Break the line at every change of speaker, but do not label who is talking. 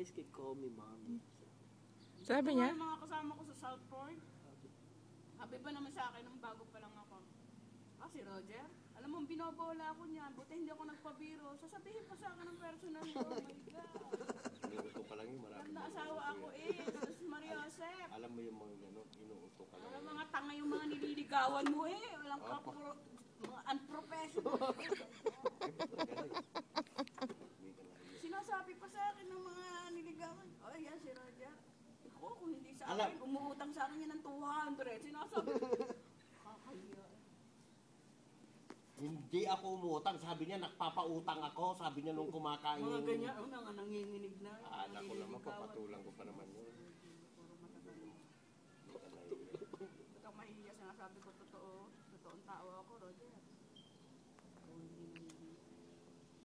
guys can call me mommy.
Sabi niya?
Mga kasama ko sa Southport. Sabi pa naman sa akin nung bago pa lang ako. Si Roger, alam mo, binobola ako niyan. Buti hindi ako nagpabiro. Sasabihin pa sa akin ng personal ko. Oh my God.
Inuuto ka lang yung marami.
Naasawa ako Sus Maria Josep.
Alam mo yung mga gano'n, inuuto ka lang.
Mga tanga yung mga nililigawan mo Walang mga unprofessional. Sinasabi pa sa akin ng mga niligawan. Yan si Roger. Ako, kung hindi sa akin, umuutang sa akin yan ng 200. Sinasabi ko, kakaya.
Hindi ako umutang. Sabi niya, nagpapautang ako. Sabi niya nung kumakain.
Mga ganyan, nga nanginginig na.
Anak ko naman, papatulang ko pa naman yun.
Ikaw mahihiya, sinasabi ko totoo. Totoong tao ako, Roger.